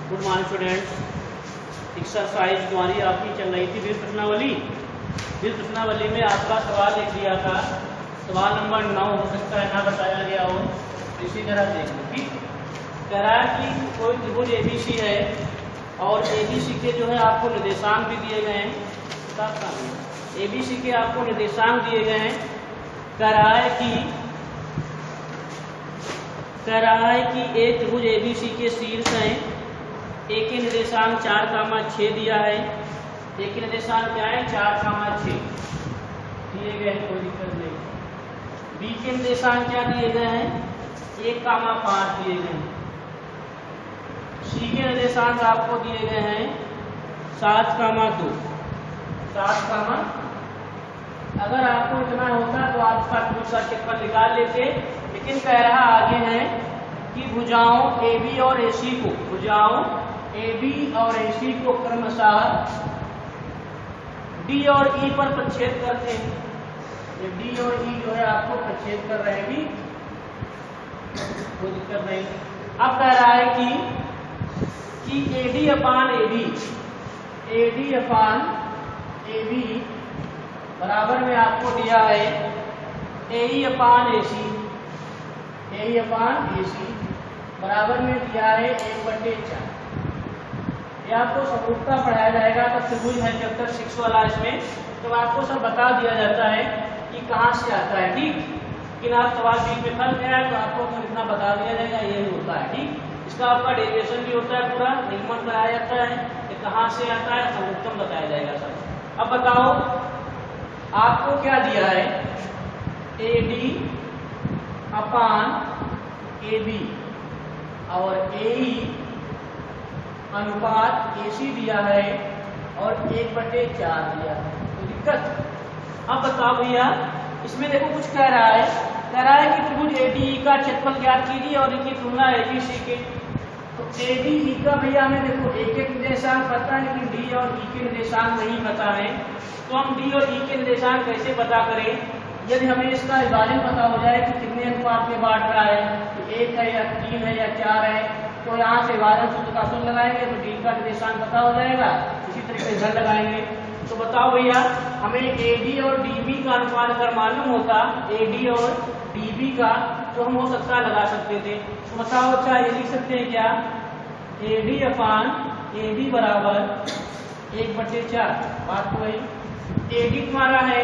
Good morning students. Exercise हमारी आपकी चल रही थी बीज प्रश्नावली। बीज प्रश्नावली में आपका सवाल लिख दिया था, सवाल नंबर 9 हो सकता है ना बताया गया हो, इसी तरह देख लो। ठीक, कह रहा है कि कोई त्रिभुज एबीसी है और एबीसी के जो है आपको निर्देशांक भी दिए गए हैं। एबीसी के आपको निर्देशांक दिए गए हैं। कह रहा है कि एक त्रिभुज एबीसी के शीर्ष हैं। ए के निर्देशांक 4,6 दिया है। ए के निर्देशांक क्या है? 4,6 दिए गए हैं, कोई दिक्कत नहीं। बी के निर्देशांक क्या दिए गए हैं? 1,5 दिए गए हैं। सी के निर्देशांक आपको दिए गए हैं 7,2। 7, अगर आपको इतना होता तो आप इसका दूसरा क्षेत्रफल निकाल लेते, लेकिन कह रहा आगे है कि भुजाओं AB और AC को, भुजाओं AB और AC को क्रमशः D और E पर प्रक्षेप करते हैं। ये D और E जो है आपको प्रक्षेप कर रहे हैं भी, कोई दिक्कत नहीं। अब कह रहा है कि AD अपान AB बराबर में आपको दिया है AE अपान AC बराबर में दिया है 1/4। ये आपको समरूपता पढ़ाया जाएगा तब त्रिभुज है चैप्टर 6 वाला, इसमें तो आपको सब बता दिया जाता है कि कहाँ से आता है। ठीक, लेकिन आप सवाल बीच में फंस गया तो आपको तो इतना बता दिया जाएगा, यही होता है। ठीक, इसका आपका डेरिवेशन भी होता है, पूरा निगमन कराया जाता है कि कहाँ से आता है, समरूपतम बताया जाएगा सब। अब बताओ आपको क्या दिया है? AD अपान AB और AE अनुपात AC दिया है और 1/4 दिया है। कोई दिक्कत? अब बताओ भैया, इसमें देखो कुछ कह रहा है कि त्रिभुज ADE का क्षेत्रफल ज्ञात कीजिए और इनकी तुलना ABC के। तो ADE का भैया हमें देखो A के निर्देशांक पता है, लेकिन D और E के निर्देशांक नहीं पता है। तो हम D और E के निर्देशांक कैसे पता करें? यदि हमें इसका विभाजन पता हो जाए कि कितने अनुपात में बांट रहा है, तो 1 है या 3 है या 4 है, तो यहाँ से विभाजन सूत्र का सूत्र लगाएंगे तो D का निर्देशांक पता हो जाएगा। इसी तरीके से घर लगाएंगे। तो बताओ भैया, हमें AD और DB का अनुपात अगर मालूम होता, AD और DB का, तो हम हो सकता लगा सकते थे। तो बताओ, अच्छा ये लिख सकते हैं क्या? AD अपान AB बराबर 1/4। बात तो वही। AD तुम्हारा है,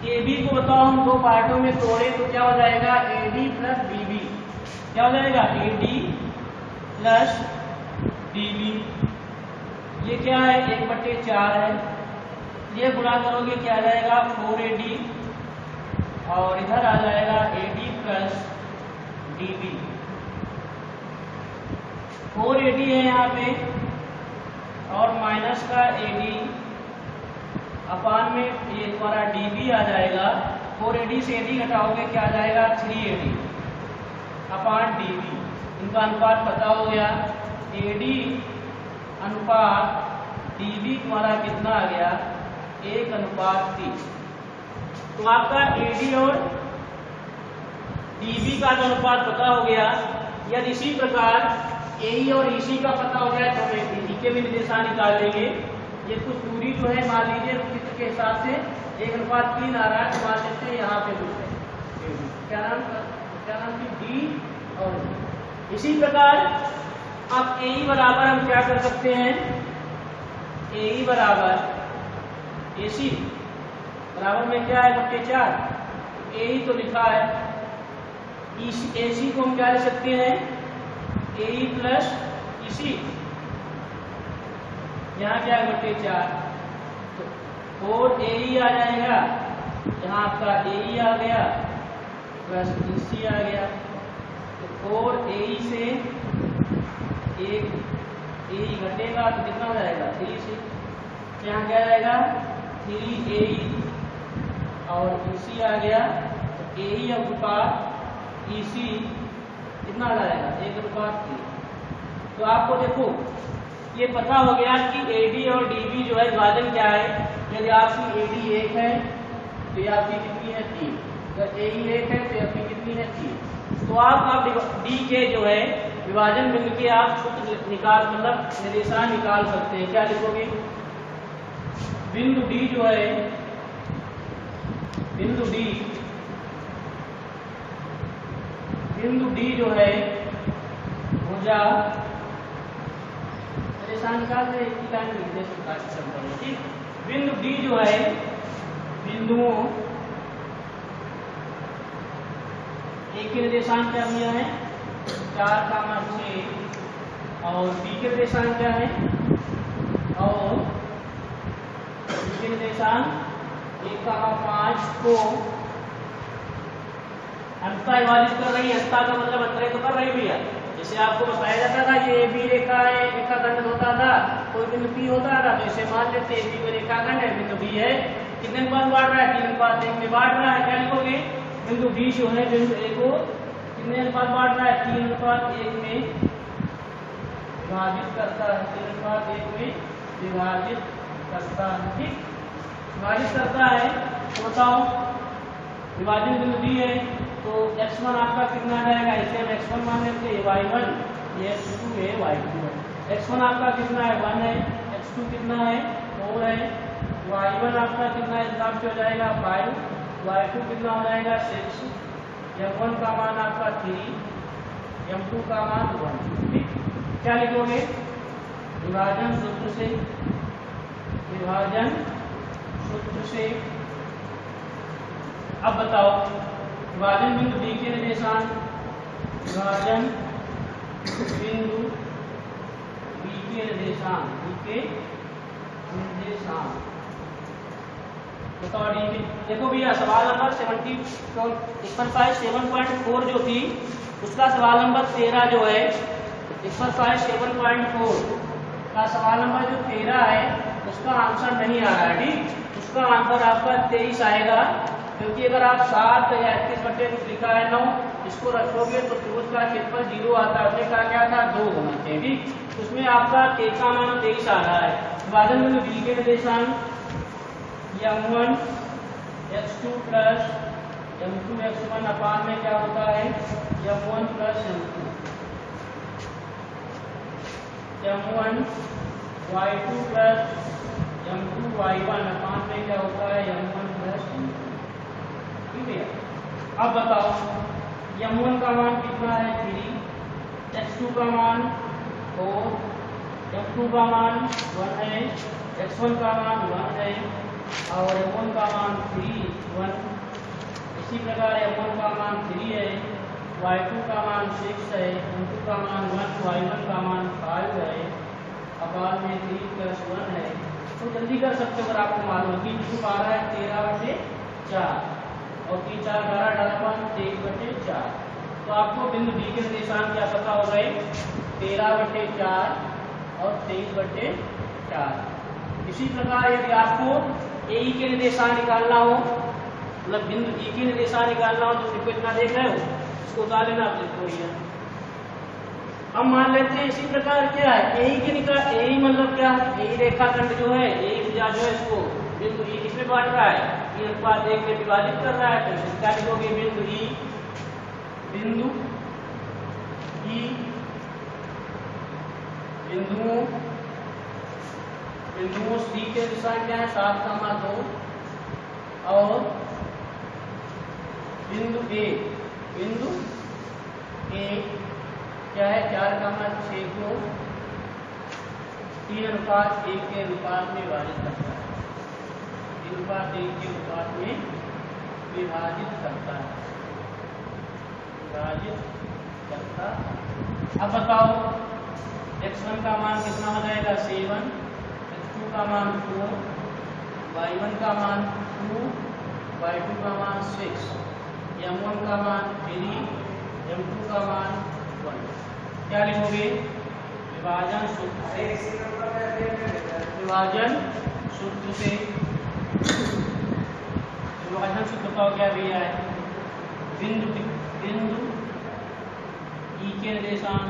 AB को बताओ हम दो पार्टों में तोड़े तो क्या हो जाएगा? AD plus BB। क्या हो जाएगा? AD plus BB। ये क्या है? 1/4 है। ये गुणा करोगे क्या आ जाएगा? 4AD और इधर आ जाएगा AD प्लस DB। 4AD है यहाँ पे और माइनस का AD अपान में ये तुम्हारा DB आ जाएगा। 4AD से AD घटाओगे क्या आ जाएगा? 3AD अपान DB। इनका अनुपात पता हो गया। AD अनुपात DB तुम्हारा कितना आ गया? 1:3। तो आपका AD और DB का अनुपात पता हो गया। यदि इसी प्रकार AE और EC का पता हो जाए तो हमें DE के भी निर्देशांक निकाल लेंगे। ये कुछ दूरी जो है मान लीजिए चित्र के हिसाब से 1:3 आ रहा है, तो मान लेते हैं यहाँ पे कुछ है। क्या नाम की D और E। इसी प्रकार अब AE बराबर हम क्या कर सकते हैं? AE बराबर AC बराबर में क्या है? 1/4। AE तो लिखा है। AC को हम क्या ले सकते हैं? AE plus EC। यहाँ क्या है? 1/4। तो 4AE आ जाएगा, यहाँ आपका AE आ गया प्लस EC आ गया। तो 4AE से 1 AE घटेगा तो कितना हो जाएगा? 3C। यहाँ क्या जाएगा? 3AE और EC आ गया। तो AE अनुपात EC कितना आ जाएगा? 1:3। तो आपको देखो ये पता हो गया कि AD और DB जो है विभाजन क्या है। यदि आपकी AD 1 है तो ये आपकी कितनी है? 3। अगर AE 1 है तो आपकी कितनी है? 3। तो आप डी के जो है विभाजन बिंदु के आप सूत्र निकाल मतलब निर्देशांक निकाल सकते हैं। क्या लिखोगे? बिंदु डी जो है, बिंदु डी जो है भुजा निर्देशांक निकाल रहे इसी लाइन में निर्देश प्रकाशित करते हैं। ठीक, बिंदु डी जो है बिंदुओं ए के निर्देशांक क्या दिया है 4,6 और बी के निर्देशांक क्या है और बी के निर्देशांक 1,5 को अंतः विभाजित कर रही है। अंतः का मतलब अंतरे तो कर रही भैया। जैसे आपको बताया जाता था ये ए बी रेखा है, रेखाखंड होता था, कोई बिंदु पी होता था तो इसे मान लेते ए बी को रेखाखंड है, बिंदु बी है, कितने अनुपात बांट रहा है 3:1 में बांट रहा है। क्या लिखोगे? बिंदु बी जो है बिंदु ए को कितने अनुपात बांट रहा है 3:1 में विभाजित करता है, 3:1 में विभाजित करता है। ठीक, विभाजित करता है तो बताओ विभाजन बिंदु डी है तो x1 आपका कितना आ जाएगा? इसे हम x1 मान लेते हैं, y1 ये x2 है, y2 है। x1 आपका कितना है 1 है, x2 कितना है 4 है, y1 आपका कितना है हिसाब से हो जाएगा 5, y2 कितना हो जाएगा 6, m1 का मान आपका 3, m2 का मान 1। ठीक, क्या लिखोगे? विभाजन सूत्र से, विभाजन सूत्र से अब बताओ विभाजन बिंदु डी के निर्देशांक, विभाजन बिंदु बी के निर्देशांक, बी के निर्देशांक बताओ डी के। देखो भैया सवाल नंबर 7.4 जो थी उसका सवाल नंबर 13 जो है 7.4 का सवाल नंबर जो 13 है उसका आंसर नहीं आ रहा है। ठीक, उसका आंसर आपका 23 आएगा, क्योंकि अगर आप 7 या 31 बटे कुछ लिखा है 9 इसको रखोगे तो त्रिभुज का क्षेत्रफल 0 आता है। उसने कहा क्या था 2 होना चाहिए। ठीक, उसमें आपका k का मान 23 आ रहा है। विभाजन बिंदु बी के निर्देशांक m1 x2 plus m2 x1 अपान में क्या होता है m1 plus m1 y2 plus m2 y1 अपान में क्या होता है m1 प्लस m2। ठीक है, अब बताओ m1 का मान कितना है 3, x2 का मान 4, m2 का मान 1 है, x1 का मान 1 है और m1 का मान 3 1। इसी प्रकार m1 का मान 3 है, y2 का मान 6 है, m2 का मान 1, y1 का मान 5 है, अपान में 3 प्लस 1 है। तो जल्दी कर सकते हो अगर आपको मालूम है कि इसको आ रहा है 13/4 और 3 4 12 डालपन 23/4। तो आपको बिंदु डी के निर्देशांक क्या पता हो गए 13/4 और 23/4। इसी प्रकार यदि आपको ए के निर्देशांक निकालना हो मतलब बिंदु ई के निर्देशांक निकालना हो तो इसको इतना देख रहे हो इसको उतार लेना आप लिखो। हम मान लेते हैं इसी प्रकार क्या है ए के निकाल ए मतलब क्या ए रेखाखंड जो है ए भुजा जो है इसको बिंदु ई किसमें बांट रहा है 3:1 में विभाजित कर रहा है। तो क्या लिखोगे बिंदु ई बिंदुओं सी के निर्देशांक क्या है 7,2 और बिंदु ए क्या है 4,6 को 3:1 के अनुपात में विभाजित करता है, 3:1 के अनुपात में विभाजित करता है। अब बताओ x1 का मान कितना हो जाएगा 7, x2 का मान 4, y1 का मान 2, y2 का मान 6, m1 का मान 3, m2 का मान 1। क्या लिखोगे विभाजन सूत्र से विभाजन सूत्र बताओ क्या भैया है बिंदु ई के निर्देशांक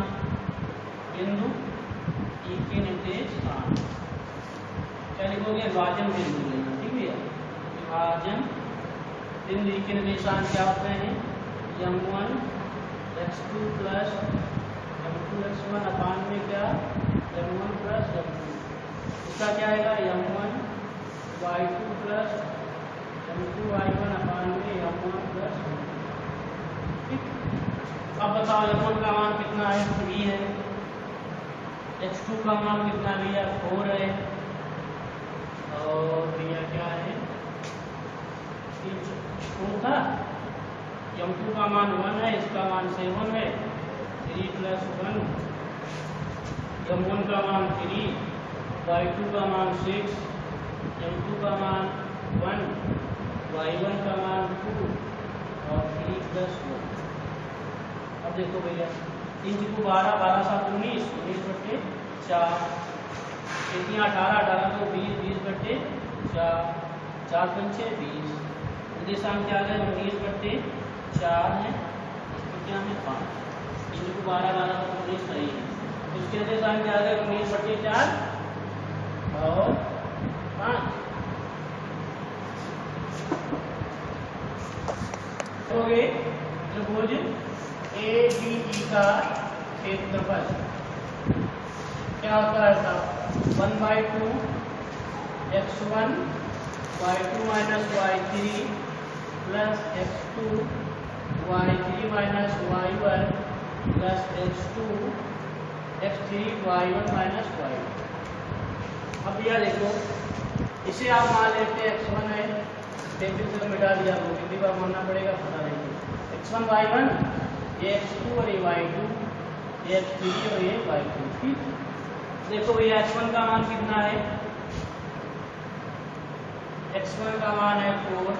क्या लिखोगे विभाजन बिंदु लेना। ठीक है, विभाजन बिंदु ई के निर्देशांक क्या होते हैं m1 x2 plus m2 m2x1 अपान में क्या m1 प्लस m2, इसका क्या आएगा m1 y2 plus m2 y1 अपान में m1 प्लस m2। ठीक, अब बताओ m1 का मान कितना है 3 है, x2 का मान कितना भैया 4 है, और भैया क्या है 3 था, m2 का मान 1 है, इसका मान 7 है, 3 प्लस 1, m1 का मान 3, y2 का मान 6, m2 का मान 1, y1 का मान 2 और 3 प्लस 1। अब देखो भैया 3 को 12, 12 7 19, 19 बटे 4, 18 18 तो 20, 20 बटे 4, 4 पंचे 20, निर्देशांक क्या आ गया 19 बटे 4 है, इसको क्या है 5, 3 को 12 12 तो 19 सही है, इसके निर्देशांक क्या आ गया 19 बटे 4 और 5। हो गए त्रिभुज ADE का क्षेत्रफल क्या होता है साहब 1/2 x1 y2 minus y3 plus x2 y3 minus y1 plus x2 x3 y1 minus y1। अब यह देखो इसे आप मान लेते हैं x1 है, टेबल से मिटा दिया तो कितनी बार मानना पड़ेगा पता नहीं, x1 y1 ये x2 और ये y2, ये x3 और ये y2। ठीक, देखो भैया x1 का मान कितना है, x1 का मान है 4,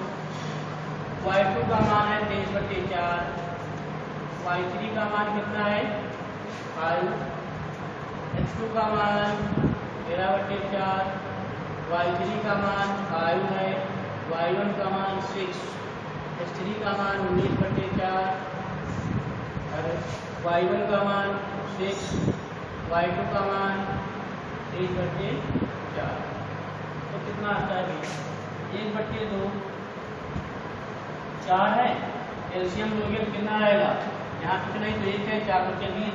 y2 का मान है 23 बटे 4, y3 का मान कितना है 5, x2 का मान 13 बटे 4, y3 का मान 5 है, y1 का मान 6, x3 का मान 19 बटे 4 और y1 का मान 6, y2 का मान 3 बटे 4। तो कितना आता है 1 बटे 2 4 है, एलसीएम लोगे तो कितना आएगा, यहाँ कुछ नहीं तो 1 है, 4 बटे 20,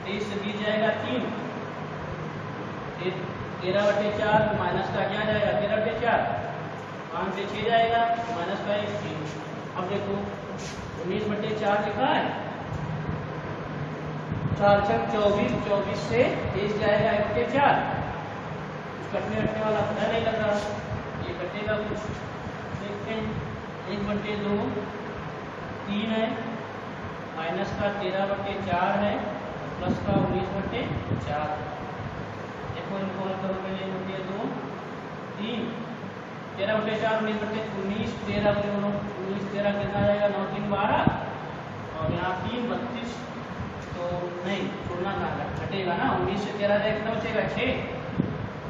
23 से 20 जाएगा 3, 13 बटे 4 माइनस का क्या जाएगा 13 बटे 4, 5 से 6 जाएगा माइनस का 1 3। अब देखो 19 बटे 4 लिखा है, 4 छक 24, 24 से 23 जाएगा 1 बटे 4, कटने हटने वाला पता नहीं लग रहा, ये कटेगा कुछ, देखते हैं 1 बटे 2 3 है, माइनस का 13 बटे 4 है, प्लस का 19 बटे 4। देखो इनको हल करोगे 1 बटे 2 3, 13 बटे 4 19 बटे 19, 13 बटे 19 13 कितना जाएगा 9 3 12 और यहाँ 3 32, तो नहीं छोड़ना कहाँ घटेगा ना, 19 से 13 जाए कितना बचेगा 6।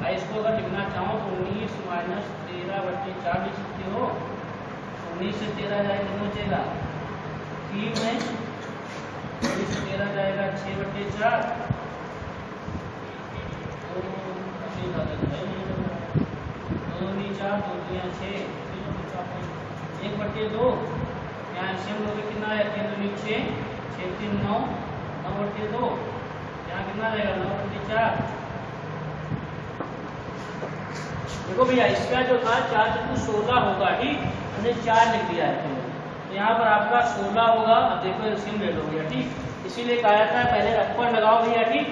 भाई इसको अगर लिखना चाहो तो 19 माइनस 13 बटे 4 लिख सकते हो, 19 से 13 जाए कितना बचेगा 3 है, 19 से 13 जाएगा 6 बटे 4, तो बचेगा 2 नहीं 4 2 3 6, 1 बटे 2 यहाँ एलसीएम लोगे कितना है 3 2 6, 6 3 9, 9 बटे 2 यहाँ कितना रहेगा 9 बटे 4। देखो भैया इसका जो था 4 चक्कू 16 होगा, ठीक, हमने 4 लिख दिया है, तो यहाँ पर आपका 16 होगा। अब देखो एलसीएम ले लो भैया, ठीक, इसीलिए कहा जाता है पहले रफर लगाओ भैया, ठीक।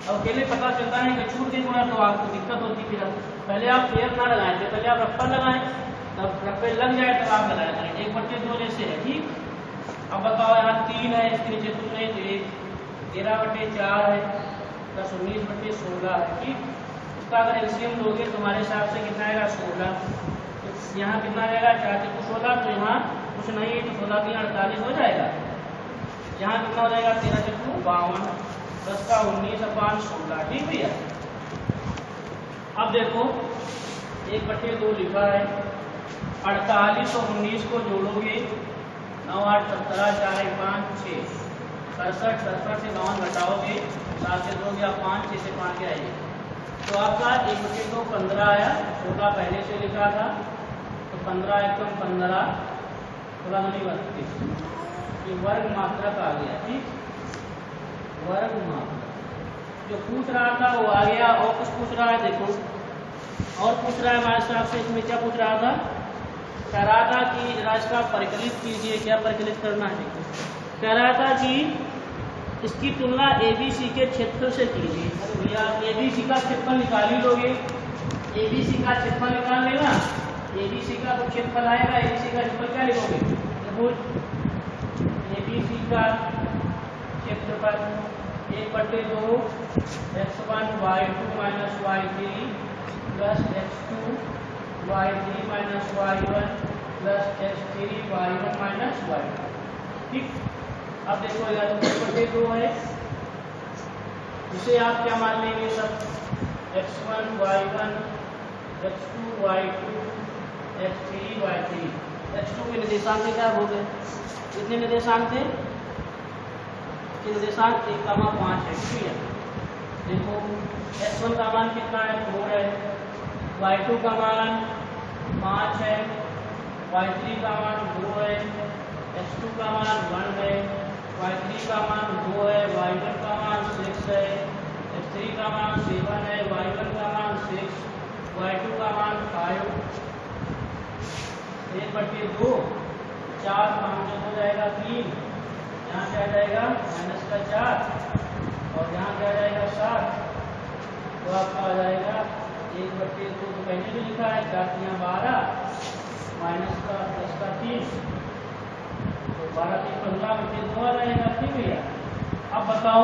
अब अकेले पता चलता है कि छूट के गुणा तो आपको दिक्कत होती है, फिर पहले आप पेयर ना लगाएं, पहले आप रफर लगाएं, तब रफे लग जाए तब आप लगाया करें। 1 बटे 2 जैसे है, ठीक। अब बताओ यहाँ 3 है, इसके नीचे कुछ नहीं तो 1, 13 बटे 4 है प्लस 19 बटे 16 है, ठीक। इसका अगर एलसीएम लोगे तो हमारे हिसाब से कितना आएगा 16, तो यहाँ कितना रहेगा 4 से 16, तो यहाँ कुछ नहीं है तो 16 की 48 हो जाएगा। यहाँ कितना हो जाएगा 13 से 52 प्लस का 19/16, ठीक भैया। अब देखो 1 बटे 2 लिखा है, 48 और 19 को जोड़ोगे 9 8 17 4 1 5 6, 67 67 से 9 घटाओगे 7 से 2 गया 5, 6 से 5 गया 1, तो आपका 1 बटे 2 15 आया, 16 पहले से लिखा था तो 15 एकदम 15, 16 दूनी 32, ये वर्ग मात्रक आ गया, ठीक। वर्ग मात्रा। जो पूछ रहा था वो आ गया। और कुछ पूछ रहा है, देखो और पूछ रहा है हमारे हिसाब से। इसमें क्या पूछ रहा था? कह रहा था कि राशि का परिकलित कीजिए। क्या परिकलित करना है? देखो कह रहा था कि इसकी तुलना ABC के क्षेत्रफल से कीजिए। अरे भैया ABC का क्षेत्रफल निकाल ही लोगे। ABC का क्षेत्रफल निकाल लेना। ABC का तो क्षेत्रफल आएगा। ABC का क्षेत्रफल क्या लिखोगे? देखो ABC का क्षेत्रफल 1/2 x1 y2 minus y3 plus x2 y3 minus y1 plus x3 y1 minus y2। ठीक। अब देखो यार 1/2 है, इसे आप क्या मान लेंगे? सब x1 y1 x2 y2 x3 y3। x2 के निर्देशांक क्या हो गए? कितने निर्देशांक थे? निर्देशांक 1,5 है। ठीक है। देखो x1 का मान कितना है? 4 है। y2 का मान 5 है। y3 का मान 2 है। x2 का मान 1 है। y3 का मान 2 है। y1 का मान 6 है। x3 का मान 7 है। y1 का मान 6, y2 का मान 5। 1/2 4 5 हो जाएगा 3। यहाँ क्या आ जाएगा? माइनस का 4 और यहाँ क्या आ जाएगा? 7। तो आपका आ जाएगा 1/2 तो पहले भी लिखा है 4 यहाँ 12 माइनस का 10 का 3 तो 12 3 15/2 आ जाएगा। ठीक भैया। अब बताओ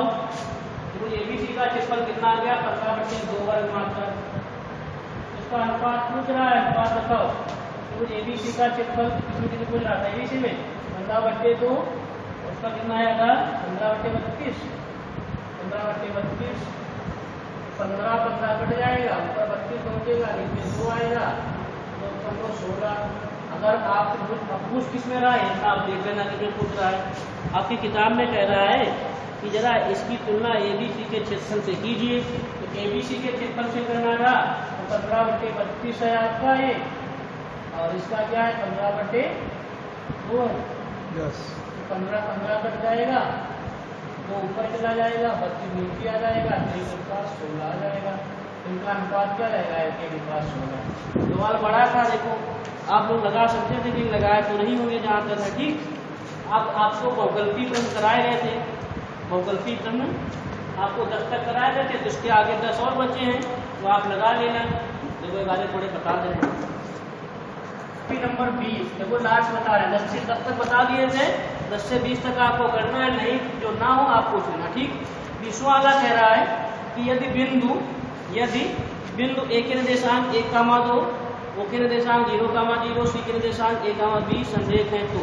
तो ABC का क्षेत्रफल कितना आ गया? 15/2 वर्ग मात्रा। इसका अनुपात पूछ रहा है। अनुपात बताओ। तो ABC का क्षेत्रफल किसमें कितने पूछ रहा था? ABC में 15/2। उसका कितना आएगा? 15/32। 15/32 15 15 कट जाएगा। ऊपर 32 पहुंचेगा, नीचे 2 आएगा तो 16। अगर आप पूछ किस में रहा है आप देख लेना कि पूछ रहा है। आपकी किताब में कह रहा है कि जरा इसकी तुलना ABC के क्षेत्रफल से कीजिए। तो ABC के क्षेत्रफल से करना रहा तो 15/32 है आपका ये, और इसका क्या है? 15/2 है। 15 कट जाएगा तो ऊपर चला जाएगा, 32 नीचे आ जाएगा, 3 के पास 16 आ जाएगा। इनका अनुपात क्या रहेगा? 1 के पास 16। सवाल बड़ा था। देखो आप लोग लगा सकते थे लेकिन लगाए तो नहीं होंगे जहाँ तक है। ठीक। अब आपको बहुकल्पी प्रश्न कराए गए थे। बहुकल्पी प्रश्न आपको 10 तक कराए गए थे, तो इसके आगे 10 और बचे हैं तो आप लगा लेना। देखो एक आगे थोड़े बता दे रहे हैं। नंबर 20 देखो लास्ट बता रहे हैं। 10 से 10 तक बता दिए थे। 10 से 20 तक आपको करना है, नहीं जो ना हो आप पूछ लेना। ठीक। 20वां वाला कह रहा है कि यदि बिंदु A के निर्देशांक 1,2 O के निर्देशांक 0,0 C के निर्देशांक A,B संरेख है तो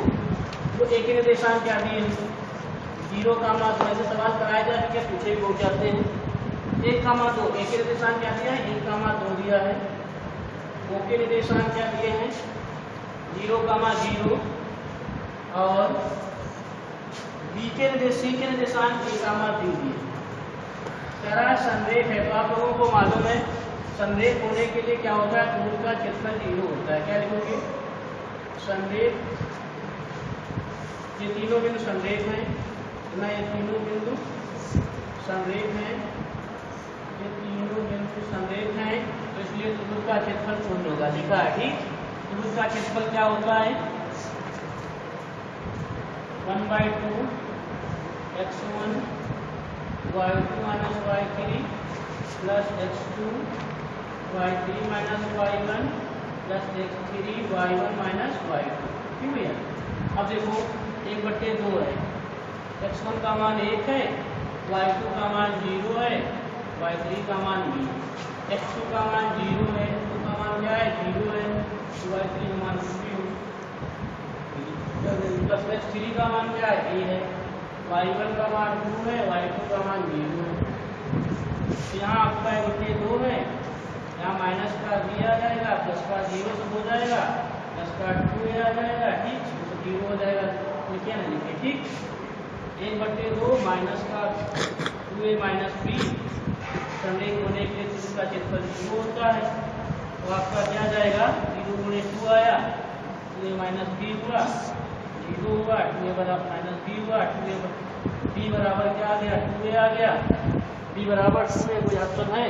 A के निर्देशांक क्या दिए? 0,2। ऐसे सवाल कराए जा चुके, पूछे भी बहुत जाते हैं। 1,2 A के निर्देशांक क्या दिया है? 1,2 दिया है। O के निर्देशांक क्या दिए हैं? 0,0 और C के निर्देशांक A,B दिए। कह रहा है संरेख है। तो आप लोगों को मालूम है संरेख होने के लिए क्या होता है? त्रिभुज का क्षेत्रफल 0 होता है। क्या लिखोगे? संरेख। ये तीनों बिंदु संरेख हैं ना? ये तीनों बिंदु संरेख हैं। ये तीनों बिंदु संरेख हैं तो इसलिए त्रिभुज का क्षेत्रफल 0 होगा। लिखा है। ठीक। त्रिभुज का क्षेत्रफल क्या होता है? 1/2 x1 y2 minus y3 plus x2 y3 minus y1 plus x3 y1 minus y2। ठीक है। अब देखो 1/2 है। x1 का मान 1 है, y2 का मान 0 है, y3 का मान b। x2 का मान 0 है, x2 का मान क्या है? 0 है, y3 का मान 0 प्लस x3 का मान क्या है? a है, y1 का मान 2 है, y2 का मान 0 है। यहाँ आपका 1/2 है, यहाँ माइनस का b आ जाएगा, प्लस का 0 सब हो जाएगा, प्लस का 2a आ जाएगा। ठीक। तो 0 हो जाएगा। लिखिए ना, लिखिए। ठीक। 1/2 माइनस का 2a माइनस b संरेख होने के लिए त्रिभुज का क्षेत्रफल 0 होता है। तो आपका क्या जाएगा? 0 × 2 आया, 2a माइनस b हुआ, 0 हुआ, 2a बराबर माइनस b हुआ, 2a बी बराबर क्या आ गया, 2a आ गया। बी बराबर 2a, कोई ऑप्शन है?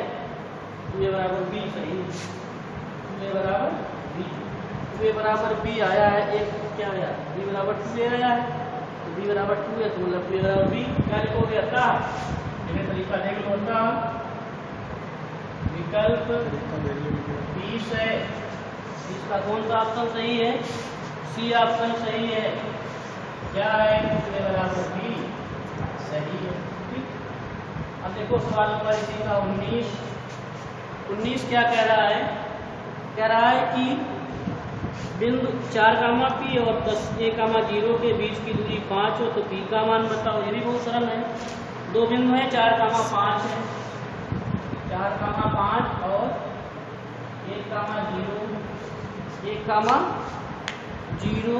2a बराबर बी सही है। 2a बराबर बी, 2a बराबर बी आया है। एक क्या आया, बी बराबर 2a आया है, तो बी बराबर 2 है, तो मतलब बी बराबर बी क्या लिखोगे? अतः ये तरीका देख लो, अतः विकल्प 20 है। इसका कौन सा ऑप्शन सही है? सी ऑप्शन सही है। क्या है? ए बराबर बी सही है। ठीक, अब देखो सवाल नंबर इसी का 19 क्या कह रहा है? कह रहा है कि बिंदु 4, P और 10, 0 के बीच की दूरी 5 हो तो P का मान बताओ। ये भी बहुत सरल है। दो बिंदु है, 4, 5 है, 4, 5 और 1, 0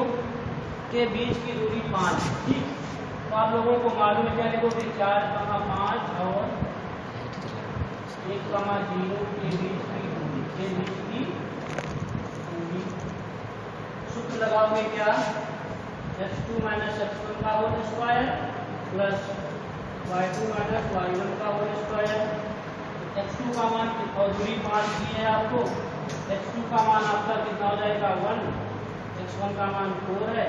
के बीच की दूरी 5। ठीक, तो आप लोगों को मालूम है, क्या लिखोगे? 4, 5 और 1, 0 के बीच की दूरी सूत्र लगाओगे क्या? x2 - x1 का whole square plus y2 - y1 का होल स्क्वायर। x2 का मान और दूरी 5 दी है आपको। x2 का मान आपका कितना हो जाएगा? 1, x1 का मान 4 है,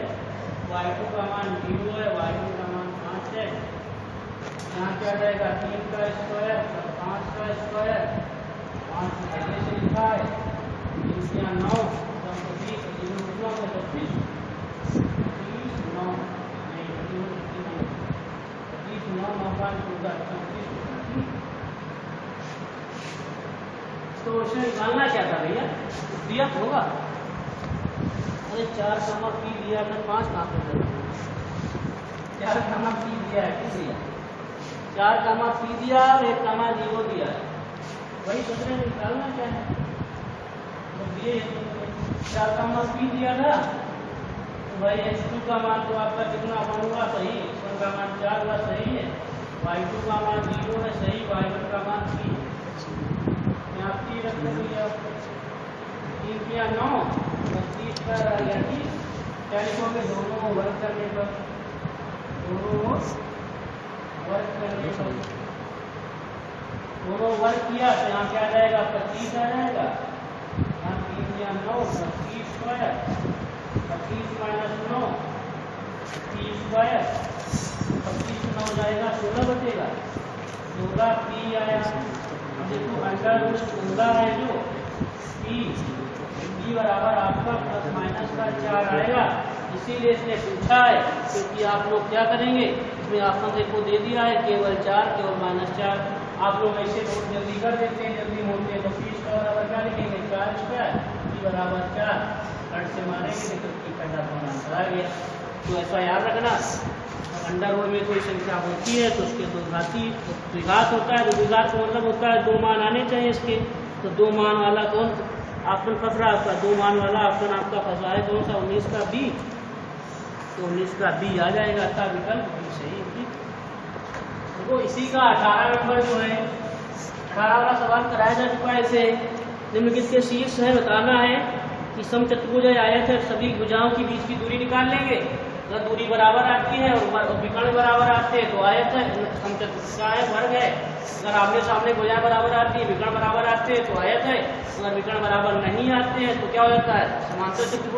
y2 का मान 0 है, y1 का मान 5 है। यहाँ क्या जाएगा? 3 का स्क्वायर प्लस 5 का स्क्वायर, 5 पहले से लिखा है, 3 या 9 तो उसने निकालना क्या था भैया? दिया होगा। अरे 4, P दिया है, 5 कहाँ पे? 4, P दिया है, किस दिया? 4, P दिया और 1, 0 दिया है। वही सोच रहे हैं निकालना क्या है। तो दिए 4, P दिया था, तो भाई x2 का मान तो आपका कितना हुआ? सही। x1 का मान 4 हुआ, सही है। y2 का मान 0 है, सही। y1 का मान 3 यहाँ 3 रख लिया, 3 या 9 तो 30 का रह गया। ठीक, क्या लिखोगे? दोनों वर्ग करने पर, दोनों वर्ग करने पर, दोनों वर्ग किया तो यहाँ क्या आ जाएगा? 25 आ जाएगा। यहाँ 3 या 9 25 स्क्वायर, 25 - 9 30 स्क्वायर, 25 9 जाएगा, 16 बचेगा। 16 P आया। देखो अंडर रूट 16 है जो P बराबर आपका प्लस माइनस का 4 आएगा। इसीलिए इसने पूछा है, क्योंकि आप लोग क्या करेंगे, इसमें ऑप्शन देखो दे दिया है केवल 4, केवल -4। आप लोग ऐसे बहुत जल्दी कर देते हैं, जल्दी मोड़ते हैं, तो P स्क्वायर बराबर क्या लिखेंगे? 4 स्क्वायर, P बराबर 4, कट से मारेंगे तो P का आंसर आ गया। तो ऐसा याद रखना, अंडर रूट में कोई संख्या होती है तो उसके द्विघात होता है। तो द्विघात का मतलब होता है 2 मान आने चाहिए इसके। तो 2 मान वाला कौन ऑप्शन फंस रहा है आपका? 2 मान वाला ऑप्शन आपका फंसा है कौन सा? 19 का बी। तो 19 का बी आ जाएगा, अतः विकल्प बी सही है। देखो इसी का 18 नंबर जो है, 18 वाला सवाल कराया जा चुका है। इसे निम्नलिखित के शीर्ष है बताना है कि समचतुर्भुज आयत है, सभी भुजाओं के बीच की दूरी निकाल लेंगे। अगर दूरी बराबर आती है और विकर्ण बराबर आते हैं तो आयत है, समचतुर्भुज है, वर्ग है। अगर आमने सामने भुजाएं बराबर आती है, विकर्ण बराबर आते हैं तो आयत है। अगर विकर्ण बराबर नहीं आते हैं तो क्या हो जाता है? समांतर चतुर्भुज।